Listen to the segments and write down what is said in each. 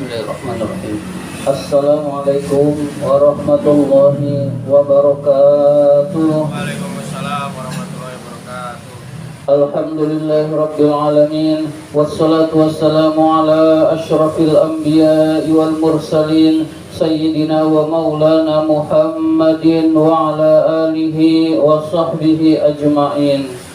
Bismillahirrahmanirrahim. Assalamualaikum warahmatullahi wabarakatuh. Waalaikumsalam warahmatullahi wabarakatuh. Alhamdulillahirabbil alamin wassalatu wassalamu ala asyrafil anbiya'i wal mursalin sayyidina wa maulana Muhammadin wa ala alihi wa sahbihi ajma'in.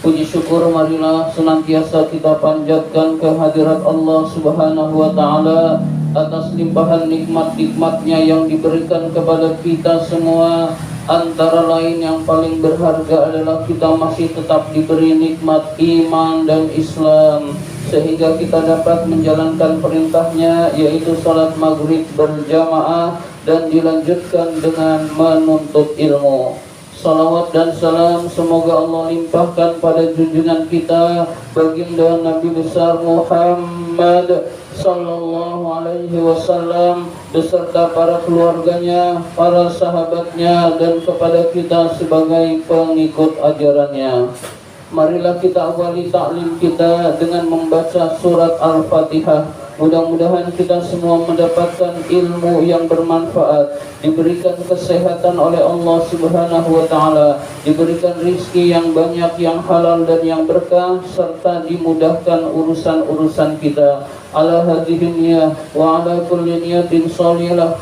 Puji syukur marilah senantiasa kita panjatkan kehadirat Allah Subhanahu wa taala atas limpahan nikmat-nikmatnya yang diberikan kepada kita semua. Antara lain yang paling berharga adalah kita masih tetap diberi nikmat iman dan Islam, sehingga kita dapat menjalankan perintahnya, yaitu salat maghrib berjamaah dan dilanjutkan dengan menuntut ilmu. Salawat dan salam semoga Allah limpahkan pada junjungan kita baginda Nabi besar Muhammad sallallahu alaihi wasallam beserta para keluarganya, para sahabatnya, dan kepada kita sebagai pengikut ajarannya. Marilah kita awali taklim kita dengan membaca surat Al-Fatihah. Mudah-mudahan kita semua mendapatkan ilmu yang bermanfaat, diberikan kesehatan oleh Allah Subhanahu wa taala, diberikan rizki yang banyak, yang halal dan yang berkah, serta dimudahkan urusan-urusan kita. Ala hadhihi niyyah wa ala kulli niyatin salihah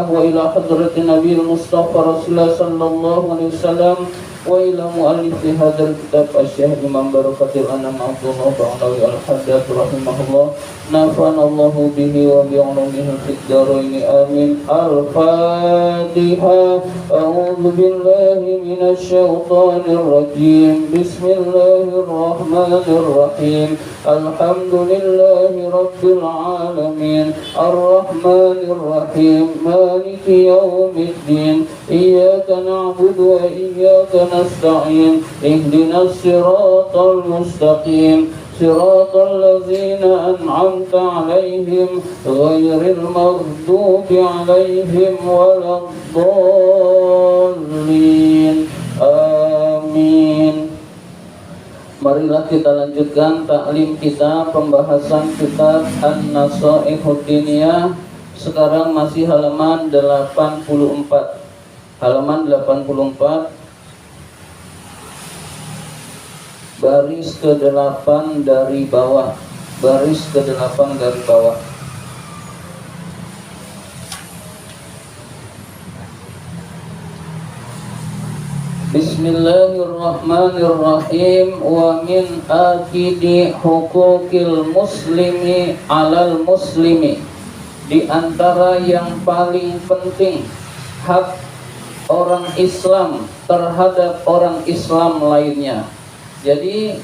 wa ila hadratin Nabi Mustafa Rasulullah sallallahu alaihi wasallam wa ila muallifi hadzal kitab Asy-Syaikh Imam Barakatil Anam Abdullah Ba'alawi Al-Haddad rahimahullah, nafanallahu bihi wa bi'ulumihi fid dharain amin. Al-Fatihah. A'udzu billahi minasy syaithanir rajim. Bismillahirrahmanirrahim. Alhamdulillahi rabbil alamin. Ar-Rahmanir Rahim. Maliki yaumiddin. Iyyaka na'budu wa iyyaka nasta'in. Ihdinas siratal mustaqim. صراط الذين أنعمت عليهم غير المغضوب عليهم ولا الضالين. Amin. Marilah kita lanjutkan taklim kita, pembahasan kitab An-Nasaihud Diniyah. Sekarang masih halaman 84. Halaman 84, baris ke-8 dari bawah. Baris ke-8 dari bawah. Bismillahirrahmanirrahim. Wa min akidi hukukil muslimi alal muslimi, di antara yang paling penting hak orang Islam terhadap orang Islam lainnya. Jadi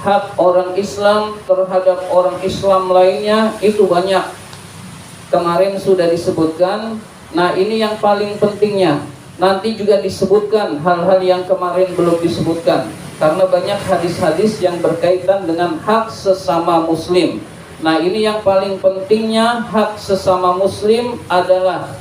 hak orang Islam terhadap orang Islam lainnya itu banyak. Kemarin sudah disebutkan. Nah, ini yang paling pentingnya. Nanti juga disebutkan hal-hal yang kemarin belum disebutkan, karena banyak hadis-hadis yang berkaitan dengan hak sesama muslim. Nah, ini yang paling pentingnya hak sesama muslim adalah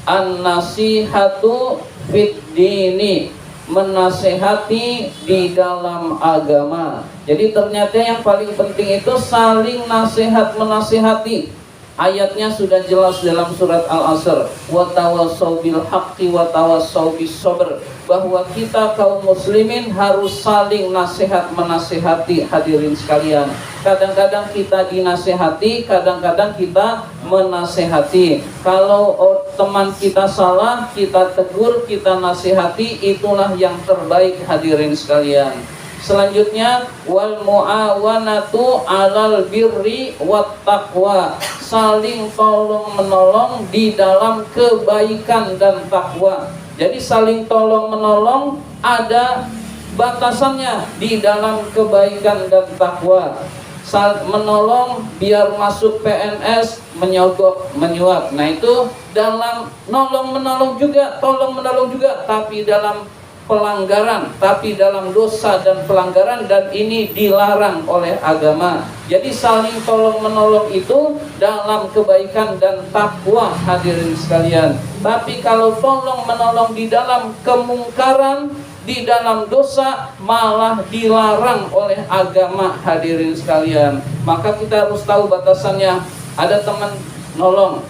an-nasihatu fid dini, menasehati di dalam agama. Jadi ternyata yang paling penting itu saling nasihat menasehati. Ayatnya sudah jelas dalam surat Al-Asr, wa tawassaw bil haqqi wa tawassaw bis sabr, bahwa kita kaum muslimin harus saling nasihat menasehati. Hadirin sekalian, kadang-kadang kita dinasehati, kadang-kadang kita menasehati. Kalau teman kita salah, kita tegur, kita nasihati, itulah yang terbaik. Hadirin sekalian, selanjutnya wal muawanatu alal birri wat taqwa, saling tolong menolong di dalam kebaikan dan takwa. Jadi saling tolong menolong ada batasannya di dalam kebaikan dan takwa. Menolong biar masuk PNS, menyogok, menyuap. Nah, itu dalam nolong menolong juga, tolong menolong juga, tapi dalam pelanggaran, tapi dalam dosa dan pelanggaran, dan ini dilarang oleh agama. Jadi saling tolong menolong itu dalam kebaikan dan takwa. Hadirin sekalian, tapi kalau tolong menolong di dalam kemungkaran, di dalam dosa, malah dilarang oleh agama, hadirin sekalian. Maka kita harus tahu batasannya. Ada teman nolong,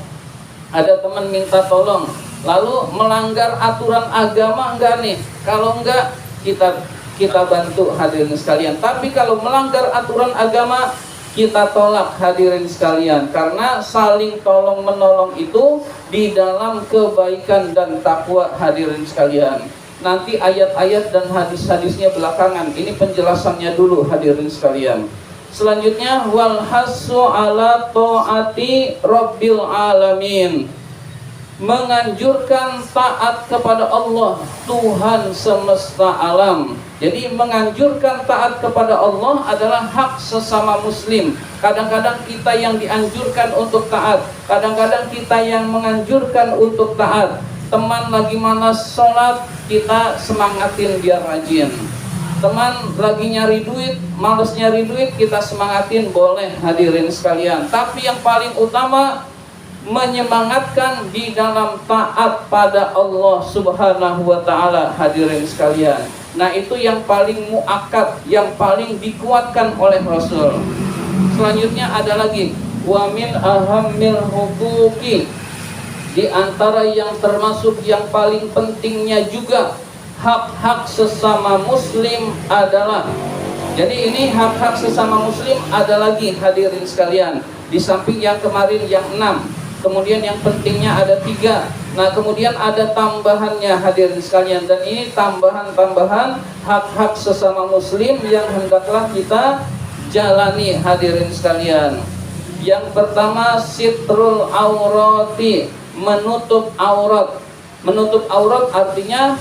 ada teman minta tolong, lalu melanggar aturan agama enggak nih? Kalau enggak, kita bantu, hadirin sekalian. Tapi kalau melanggar aturan agama, kita tolak, hadirin sekalian. Karena saling tolong menolong itu di dalam kebaikan dan takwa, hadirin sekalian. Nanti ayat-ayat dan hadis-hadisnya belakangan. Ini penjelasannya dulu, hadirin sekalian. Selanjutnya, wal hasu ala taati rabbil alamin. Menganjurkan taat kepada Allah, Tuhan semesta alam. Jadi menganjurkan taat kepada Allah adalah hak sesama muslim. Kadang-kadang kita yang dianjurkan untuk taat, kadang-kadang kita yang menganjurkan untuk taat. Teman lagi malas sholat, kita semangatin biar rajin. Teman lagi nyari duit, malas nyari duit, kita semangatin, boleh, hadirin sekalian. Tapi yang paling utama, menyemangatkan di dalam taat pada Allah Subhanahu wa ta'ala, hadirin sekalian. Nah, itu yang paling muakkad, yang paling dikuatkan oleh Rasul. Selanjutnya ada lagi, wa min ahammil huquqi, di antara yang termasuk yang paling pentingnya juga hak-hak sesama muslim adalah. Jadi ini hak-hak sesama muslim ada lagi, hadirin sekalian. Di samping yang kemarin yang 6, kemudian yang pentingnya ada 3. Nah, kemudian ada tambahannya, hadirin sekalian. Dan ini tambahan-tambahan hak-hak sesama muslim yang hendaklah kita jalani, hadirin sekalian. Yang pertama, sitrul aurati, menutup aurat. Menutup aurat artinya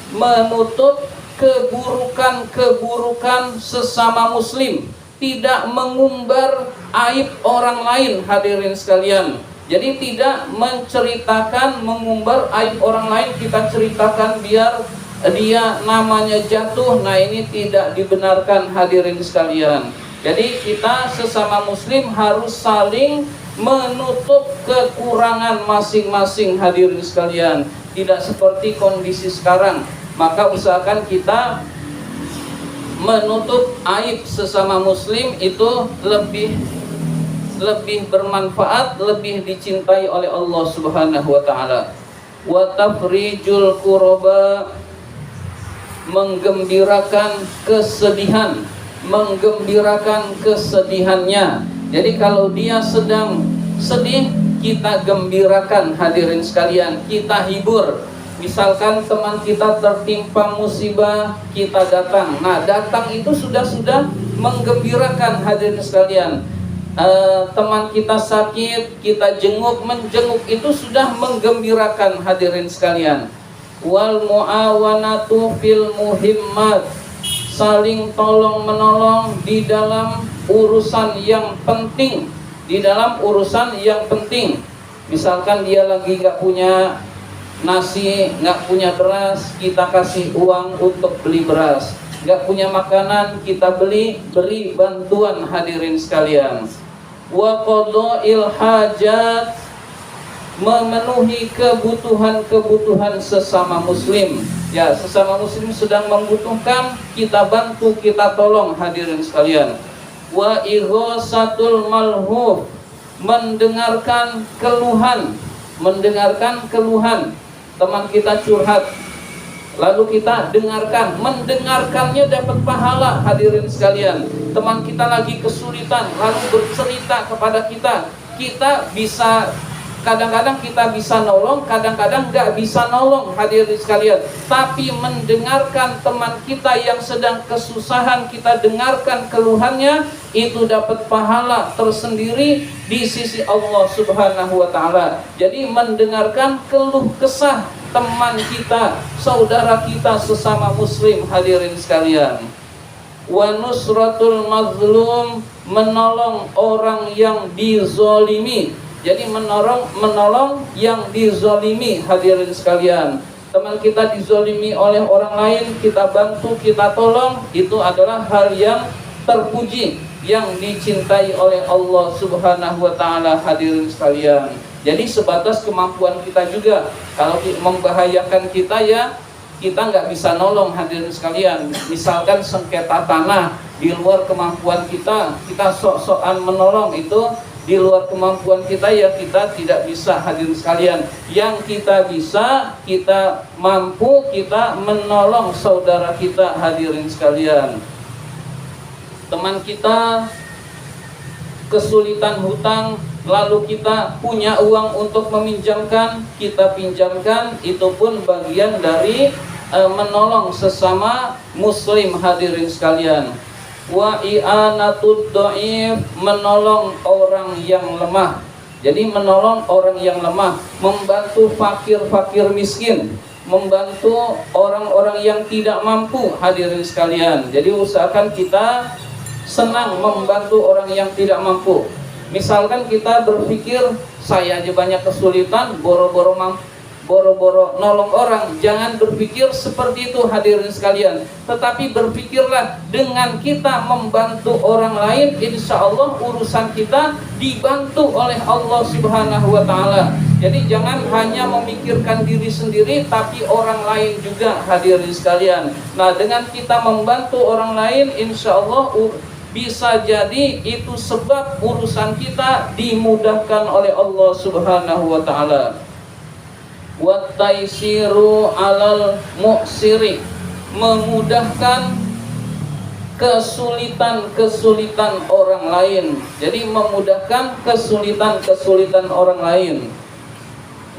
menutup keburukan-keburukan sesama muslim, tidak mengumbar aib orang lain, hadirin sekalian. Jadi tidak menceritakan, mengumbar aib orang lain, kita ceritakan biar dia namanya jatuh. Nah, ini tidak dibenarkan, hadirin sekalian. Jadi kita sesama muslim harus saling menutup kekurangan masing-masing, hadirin sekalian. Tidak seperti kondisi sekarang. Maka usahakan kita menutup aib sesama muslim, itu lebih bermanfaat, lebih dicintai oleh Allah Subhanahu wa ta'ala. Wa tafrijul kuraba, menggembirakan kesedihan, menggembirakan kesedihannya. Jadi kalau dia sedang sedih, kita gembirakan, hadirin sekalian, kita hibur. Misalkan teman kita tertimpa musibah, kita datang. Nah, datang itu sudah menggembirakan, hadirin sekalian. Teman kita sakit, kita jenguk, menjenguk itu sudah menggembirakan, hadirin sekalian. Wal muawanatu fil muhimmat, saling tolong menolong di dalam urusan yang penting, di dalam urusan yang penting. Misalkan dia lagi nggak punya nasi, nggak punya beras, kita kasih uang untuk beli beras. Nggak punya makanan, kita beri bantuan, hadirin sekalian. Wa qada'il hajat, memenuhi kebutuhan sesama muslim. Ya, sesama muslim sedang membutuhkan, kita bantu, kita tolong, hadirin sekalian. Wa ighasatul malhuf, mendengarkan keluhan teman kita curhat, lalu kita dengarkan. Mendengarkannya dapat pahala, hadirin sekalian. Teman kita lagi kesulitan, lalu bercerita kepada kita, kita bisa, kadang-kadang kita bisa nolong, kadang-kadang nggak bisa nolong, hadirin sekalian. Tapi mendengarkan teman kita yang sedang kesusahan, kita dengarkan keluhannya, itu dapat pahala tersendiri di sisi Allah Subhanahu wa ta'ala. Jadi mendengarkan keluh kesah teman kita, saudara kita sesama muslim, hadirin sekalian. Wa nusratul mazlum, menolong orang yang dizolimi. Jadi menolong yang dizolimi, hadirin sekalian. Teman kita dizolimi oleh orang lain, kita bantu, kita tolong, itu adalah hal yang terpuji, yang dicintai oleh Allah Subhanahu wa ta'ala, hadirin sekalian. Jadi sebatas kemampuan kita juga. Kalau membahayakan kita, ya kita nggak bisa nolong hadirin sekalian. Misalkan sengketa tanah di luar kemampuan kita, kita sok-sokan menolong, itu di luar kemampuan kita, ya kita tidak bisa hadirin sekalian. Yang kita bisa, kita mampu, kita menolong saudara kita hadirin sekalian. Teman kita kesulitan hutang, lalu kita punya uang untuk meminjamkan, kita pinjamkan, itu pun bagian dari menolong sesama muslim hadirin sekalian. Wa i'anatud dhaif, menolong orang yang lemah. Jadi menolong orang yang lemah, membantu fakir-fakir miskin, membantu orang-orang yang tidak mampu hadirin sekalian. Jadi usahakan kita senang membantu orang yang tidak mampu. Misalkan kita berpikir saya aja banyak kesulitan, boro-boro nolong orang. Jangan berpikir seperti itu hadirin sekalian. Tetapi berpikirlah, dengan kita membantu orang lain, insya Allah urusan kita dibantu oleh Allah Subhanahu wa Ta'ala. Jadi jangan hanya memikirkan diri sendiri, tapi orang lain juga hadirin sekalian. Nah, dengan kita membantu orang lain, insya Allah bisa jadi itu sebab urusan kita dimudahkan oleh Allah Subhanahu wa Ta'ala. Wa taisiru alal mu'siri, memudahkan kesulitan-kesulitan orang lain. Jadi memudahkan kesulitan-kesulitan orang lain.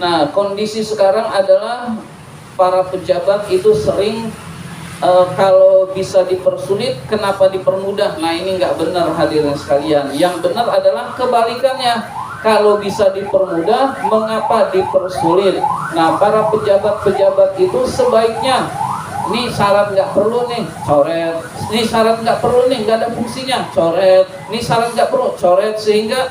Nah, kondisi sekarang adalah para pejabat itu sering kalau bisa dipersulit, kenapa dipermudah? Nah, ini nggak benar hadirin sekalian. Yang benar adalah kebalikannya. Kalau bisa dipermudah, mengapa dipersulit? Nah, para pejabat-pejabat itu sebaiknya, ini syarat nggak perlu nih, coret. Ini syarat nggak perlu nih, nggak ada fungsinya, coret. Ini syarat nggak perlu, coret. Sehingga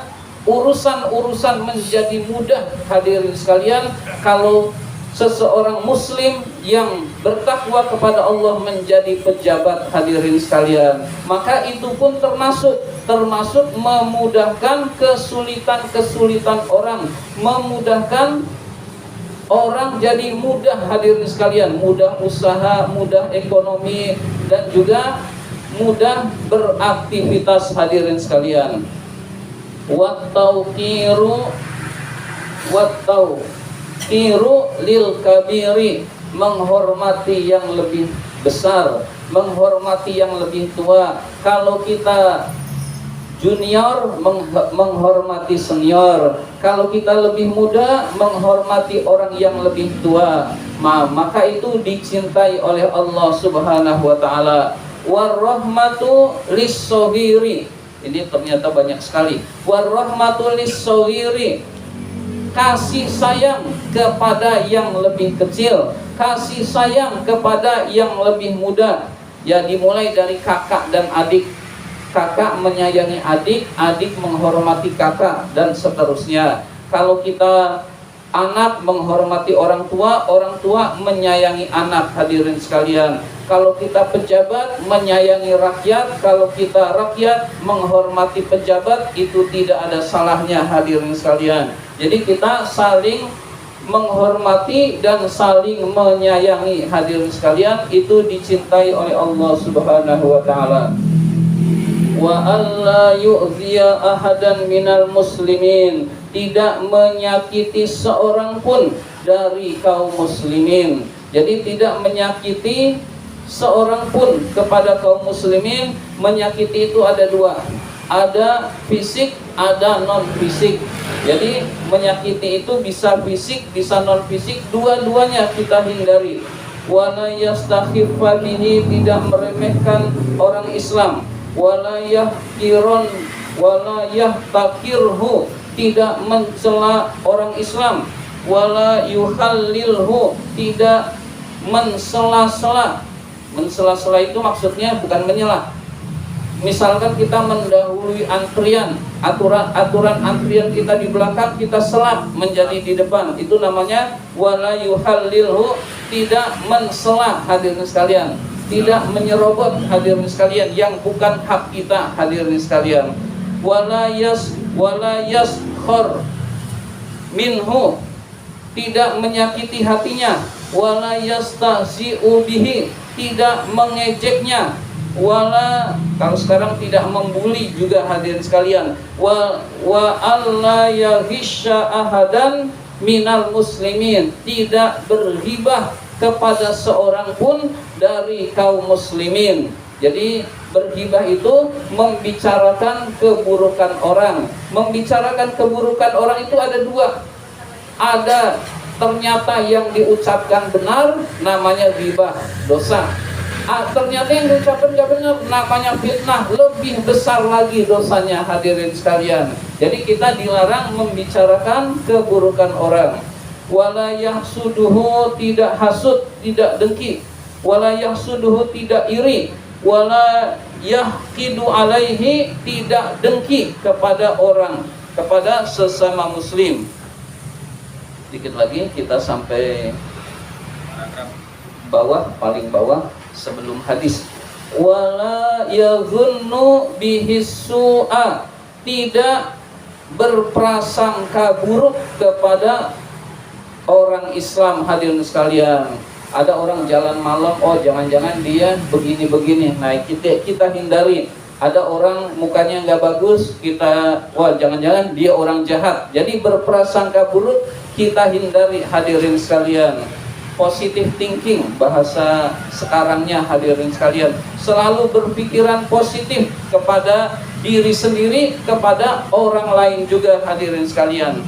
urusan-urusan menjadi mudah hadirin sekalian. Kalau seseorang muslim yang bertakwa kepada Allah menjadi pejabat hadirin sekalian, maka itu pun termasuk memudahkan kesulitan-kesulitan orang, memudahkan orang jadi mudah hadirin sekalian, mudah usaha, mudah ekonomi, dan juga mudah beraktivitas hadirin sekalian. Tiru lil kabiri, menghormati yang lebih besar, menghormati yang lebih tua. Kalau kita junior, menghormati senior. Kalau kita lebih muda, menghormati orang yang lebih tua. Maka itu dicintai oleh Allah Subhanahu wa Ta'ala. Warahmatu lis-shogiri, ini ternyata banyak sekali. Warahmatu lis-shogiri, kasih sayang kepada yang lebih kecil, kasih sayang kepada yang lebih muda. Ya, dimulai dari kakak dan adik. Kakak menyayangi adik, adik menghormati kakak, dan seterusnya. Kalau kita anak menghormati orang tua menyayangi anak hadirin sekalian. Kalau kita pejabat menyayangi rakyat, kalau kita rakyat menghormati pejabat, itu tidak ada salahnya hadirin sekalian. Jadi kita saling menghormati dan saling menyayangi hadirin sekalian, itu dicintai oleh Allah Subhanahu wa Ta'ala. Wa alla yu'ziya ahadan minal muslimin, tidak menyakiti seorang pun dari kaum muslimin. Jadi tidak menyakiti seorang pun kepada kaum muslimin. Menyakiti itu ada dua, ada fisik, ada non fisik. Jadi menyakiti itu bisa fisik, bisa non fisik, dua-duanya kita hindari. Wala yastakhiffa bihi, tidak meremehkan orang Islam. Wala yahkiron, wala yahtakirhu, tidak mencela orang Islam. Wala yuhallilhu, tidak mensela-sela. Mensela-sela itu maksudnya bukan menyela. Misalkan kita mendahului antrian, aturan antrian kita di belakang, kita selak menjadi di depan, itu namanya wala yuhallilhu, tidak mensela hadirin sekalian, tidak menyerobot hadirin sekalian yang bukan hak kita hadirin sekalian. Wala yaskhor minhu, tidak menyakiti hatinya, wala yastahzi'u bihi, tidak mengejeknya, wala, kalau sekarang tidak membuli juga hadirin sekalian, wa alla yahisya ahadan minal muslimin, tidak berghibah kepada seorang pun dari kaum muslimin. Jadi berghibah itu membicarakan keburukan orang. Membicarakan keburukan orang itu ada dua. Ada ternyata yang diucapkan benar, namanya ghibah, dosa. Ternyata yang diucapkan tidak benar, namanya fitnah, lebih besar lagi dosanya hadirin sekalian. Jadi kita dilarang membicarakan keburukan orang. Wala yahsuduhu, tidak hasud, tidak dengki. Wala yahsuduhu, tidak iri. Wala yahqidu alaihi, tidak dengki kepada orang, kepada sesama muslim. Dikit lagi kita sampai bawah, paling bawah sebelum hadis. Wala yaghunnu bihisu'a, tidak berprasangka buruk kepada orang Islam hadirin sekalian. Ada orang jalan malam, oh jangan-jangan dia begini-begini, nah kita hindari. Ada orang mukanya nggak bagus, kita, wah jangan-jangan dia orang jahat. Jadi berprasangka buruk kita hindari hadirin sekalian. Positive thinking, bahasa sekarangnya hadirin sekalian. Selalu berpikiran positif kepada diri sendiri, kepada orang lain juga hadirin sekalian.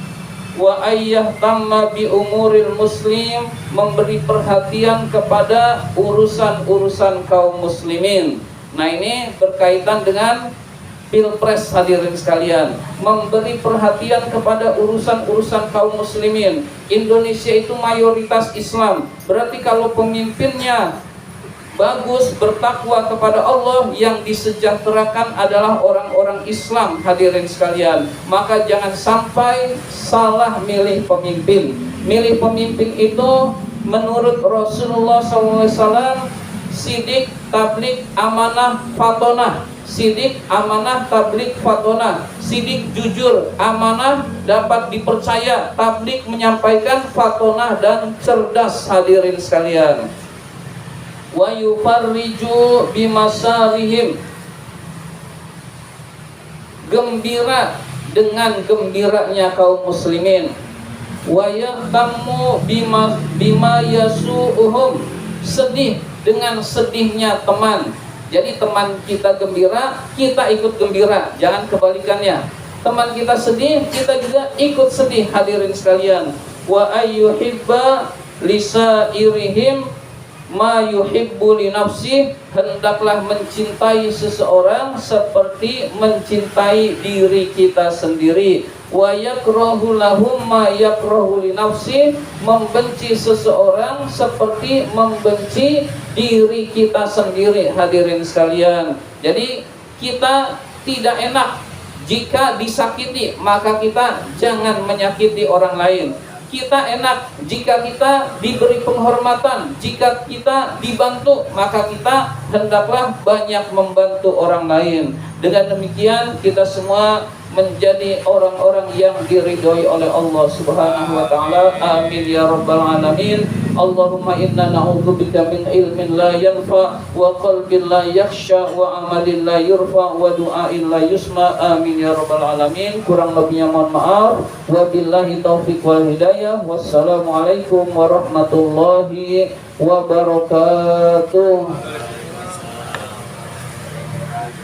Wa ayyahtamma bi umuril muslim, memberi perhatian kepada urusan-urusan kaum muslimin. Nah ini berkaitan dengan Pilpres hadirin sekalian. Memberi perhatian kepada urusan-urusan kaum muslimin. Indonesia itu mayoritas Islam. Berarti kalau pemimpinnya bagus, bertakwa kepada Allah, yang disejahterakan adalah orang-orang Islam hadirin sekalian. Maka jangan sampai salah milih pemimpin. Milih pemimpin itu menurut Rasulullah SAW, sidik, tablik, amanah, fatonah. Sidik, amanah, tablik, fatonah. Sidik, jujur, amanah, dapat dipercaya. Tablik, menyampaikan, fatonah, dan cerdas hadirin sekalian. Wa yufarriju bimasarihim, gembira dengan gembiranya kaum muslimin. Wa yahtammu bima yasu'uhum, sedih dengan sedihnya teman. Jadi teman kita gembira, kita ikut gembira, jangan kebalikannya. Teman kita sedih, kita juga ikut sedih hadirin sekalian. Wa ayyuhibba lisairihim ma yuhibbu li nafsi, hendaklah mencintai seseorang seperti mencintai diri kita sendiri. Wa yakrahu lahum ma yakrahu li nafsi, membenci seseorang seperti membenci diri kita sendiri hadirin sekalian. Jadi kita tidak enak jika disakiti, maka kita jangan menyakiti orang lain. Kita enak jika kita diberi penghormatan, jika kita dibantu, maka kita hendaklah banyak membantu orang lain. Dengan demikian kita semua menjadi orang-orang yang diridhoi oleh Allah Subhanahu wa taala. Amin ya rabbal alamin. Allahumma inna na'udzubika min ilmin la yanfa wa qalbin la yakhsha wa amalin la yurfa wa du'ain la yusma. Amin ya rabbal alamin. Kurang lebihnya mohon maaf. Wabillahi taufiq wal hidayah. Wassalamualaikum warahmatullahi wabarakatuh.